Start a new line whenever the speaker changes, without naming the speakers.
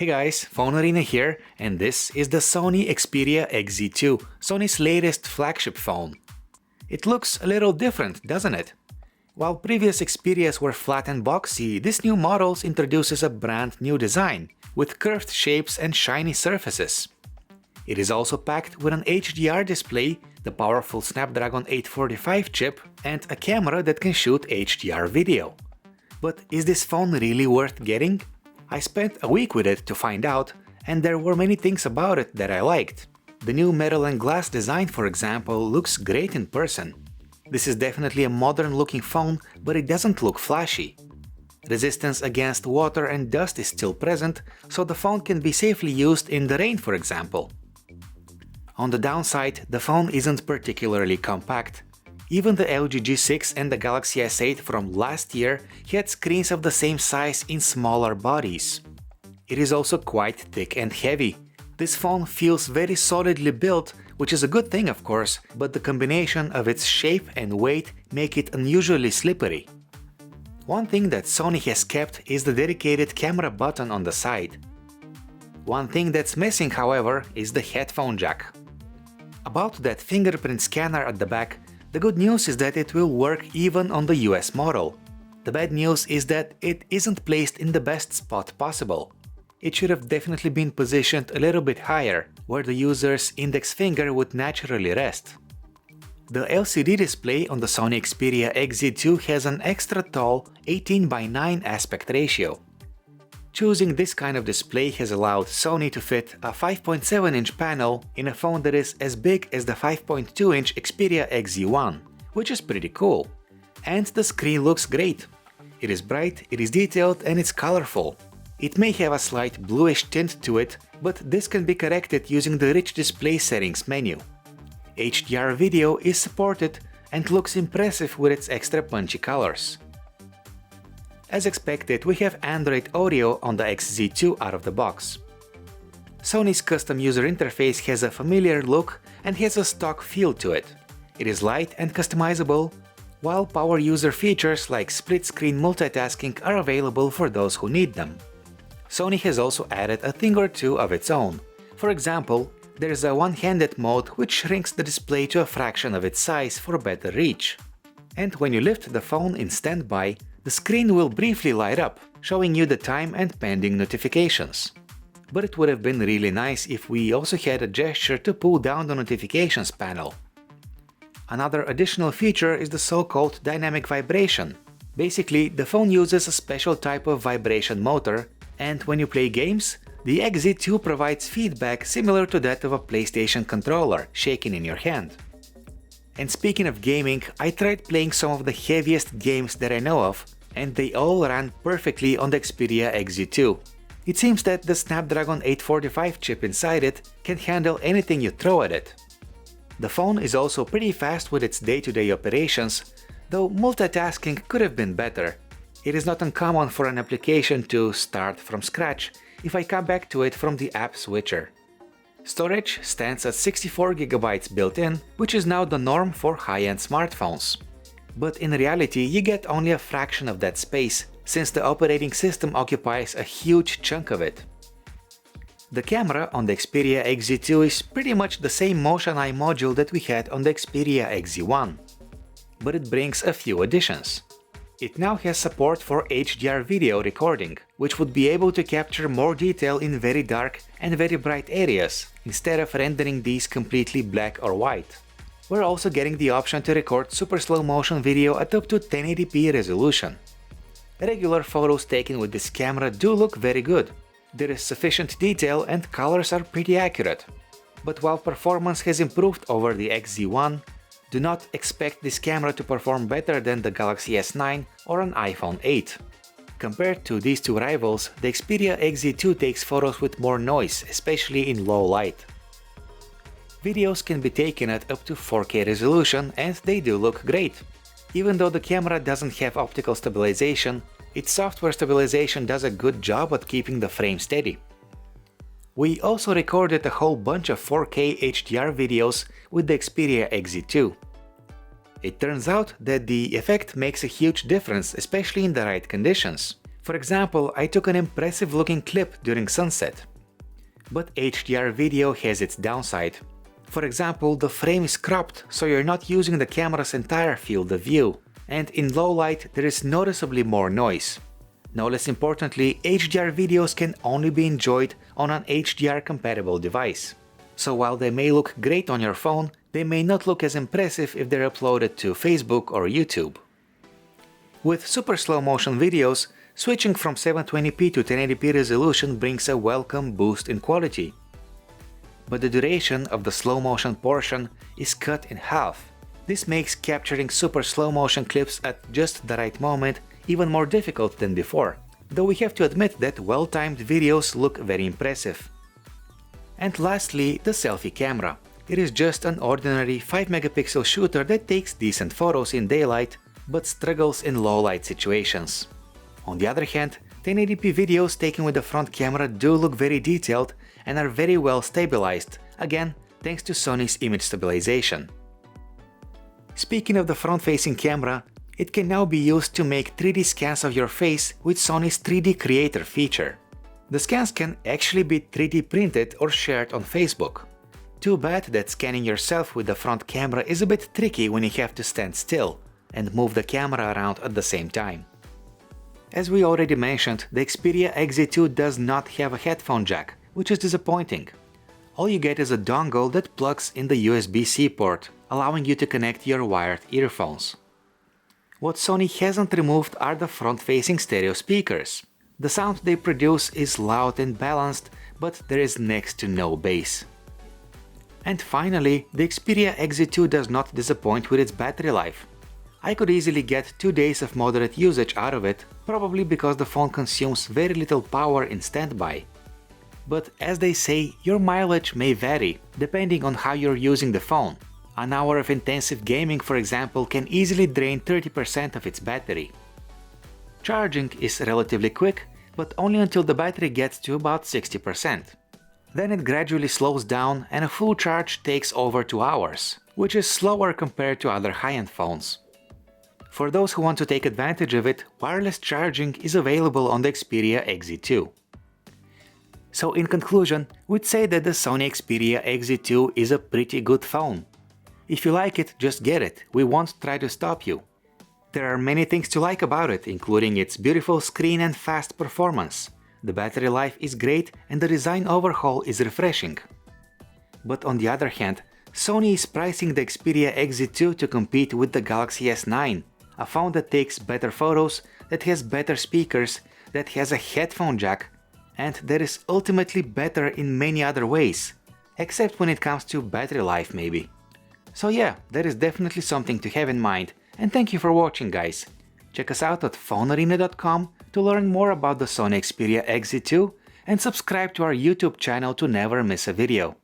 Hey guys, PhoneArena here, and this is the Sony Xperia XZ2, Sony's latest flagship phone. It looks a little different, doesn't it? While previous Xperias were flat and boxy, this new model introduces a brand new design, with curved shapes and shiny surfaces. It is also packed with an HDR display, the powerful Snapdragon 845 chip, and a camera that can shoot HDR video. But is this phone really worth getting? I spent a week with it to find out, and there were many things about it that I liked. The new metal and glass design, for example, looks great in person. This is definitely a modern-looking phone, but it doesn't look flashy. Resistance against water and dust is still present, so the phone can be safely used in the rain, for example. On the downside, the phone isn't particularly compact. Even the LG G6 and the Galaxy S8 from last year had screens of the same size in smaller bodies. It is also quite thick and heavy. This phone feels very solidly built, which is a good thing of course, but the combination of its shape and weight make it unusually slippery. One thing that Sony has kept is the dedicated camera button on the side. One thing that's missing, however, is the headphone jack. About that fingerprint scanner at the back, the good news is that it will work even on the US model. The bad news is that it isn't placed in the best spot possible. It should have definitely been positioned a little bit higher, where the user's index finger would naturally rest. The LCD display on the Sony Xperia XZ2 has an extra tall 18:9 aspect ratio. Choosing this kind of display has allowed Sony to fit a 5.7-inch panel in a phone that is as big as the 5.2-inch Xperia XZ1, which is pretty cool. And the screen looks great. It is bright, it is detailed, and it's colorful. It may have a slight bluish tint to it, but this can be corrected using the rich display settings menu. HDR video is supported and looks impressive with its extra punchy colors. As expected, we have Android Audio on the XZ2 out of the box. Sony's custom user interface has a familiar look and has a stock feel to it. It is light and customizable, while power user features like split-screen multitasking are available for those who need them. Sony has also added a thing or two of its own. For example, there's a one-handed mode which shrinks the display to a fraction of its size for better reach. And when you lift the phone in standby, the screen will briefly light up, showing you the time and pending notifications. But it would have been really nice if we also had a gesture to pull down the notifications panel. Another additional feature is the so-called dynamic vibration. Basically, the phone uses a special type of vibration motor, and when you play games, the XZ2 provides feedback similar to that of a PlayStation controller shaking in your hand. And speaking of gaming, I tried playing some of the heaviest games that I know of, and they all ran perfectly on the Xperia XZ2. It seems that the Snapdragon 845 chip inside it can handle anything you throw at it. The phone is also pretty fast with its day-to-day operations, though multitasking could have been better. It is not uncommon for an application to start from scratch if I come back to it from the app switcher. Storage stands at 64GB built-in, which is now the norm for high-end smartphones. But in reality, you get only a fraction of that space, since the operating system occupies a huge chunk of it. The camera on the Xperia XZ2 is pretty much the same Motion Eye module that we had on the Xperia XZ1, but it brings a few additions. It now has support for HDR video recording, which would be able to capture more detail in very dark and very bright areas, instead of rendering these completely black or white. We're also getting the option to record super slow motion video at up to 1080p resolution. Regular photos taken with this camera do look very good. There is sufficient detail and colors are pretty accurate. But while performance has improved over the XZ1, do not expect this camera to perform better than the Galaxy S9 or an iPhone 8. Compared to these two rivals, the Xperia XZ2 takes photos with more noise, especially in low light. Videos can be taken at up to 4K resolution and they do look great. Even though the camera doesn't have optical stabilization, its software stabilization does a good job at keeping the frame steady. We also recorded a whole bunch of 4K HDR videos with the Xperia XZ2. It turns out that the effect makes a huge difference, especially in the right conditions. For example, I took an impressive looking clip during sunset. But HDR video has its downside. For example, the frame is cropped, so you're not using the camera's entire field of view, and in low light there is noticeably more noise. No less importantly, HDR videos can only be enjoyed on an HDR compatible device. So while they may look great on your phone, they may not look as impressive if they're uploaded to Facebook or YouTube. With super slow motion videos, switching from 720p to 1080p resolution brings a welcome boost in quality. But the duration of the slow motion portion is cut in half. This makes capturing super slow motion clips at just the right moment even more difficult than before, though we have to admit that well-timed videos look very impressive. And lastly, the selfie camera. It is just an ordinary 5-megapixel shooter that takes decent photos in daylight, but struggles in low-light situations. On the other hand, 1080p videos taken with the front camera do look very detailed and are very well stabilized, again thanks to Sony's image stabilization. Speaking of the front-facing camera, it can now be used to make 3D scans of your face with Sony's 3D Creator feature. The scans can actually be 3D printed or shared on Facebook. Too bad that scanning yourself with the front camera is a bit tricky when you have to stand still and move the camera around at the same time. As we already mentioned, the Xperia XZ2 does not have a headphone jack, which is disappointing. All you get is a dongle that plugs in the USB-C port, allowing you to connect your wired earphones. What Sony hasn't removed are the front-facing stereo speakers. The sound they produce is loud and balanced, but there is next to no bass. And finally, the Xperia XZ2 does not disappoint with its battery life. I could easily get 2 days of moderate usage out of it, probably because the phone consumes very little power in standby. But as they say, your mileage may vary, depending on how you're using the phone. An hour of intensive gaming, for example, can easily drain 30% of its battery. Charging is relatively quick, but only until the battery gets to about 60%. Then it gradually slows down and a full charge takes over 2 hours, which is slower compared to other high-end phones. For those who want to take advantage of it, wireless charging is available on the Xperia XZ2. So in conclusion, we'd say that the Sony Xperia XZ2 is a pretty good phone. If you like it, just get it, we won't try to stop you. There are many things to like about it, including its beautiful screen and fast performance. The battery life is great and the design overhaul is refreshing. But on the other hand, Sony is pricing the Xperia XZ2 to compete with the Galaxy S9, a phone that takes better photos, that has better speakers, that has a headphone jack, and that is ultimately better in many other ways, except when it comes to battery life maybe. So yeah, that is definitely something to have in mind, and thank you for watching guys. Check us out at PhoneArena.com to learn more about the Sony Xperia XZ2 and subscribe to our YouTube channel to never miss a video.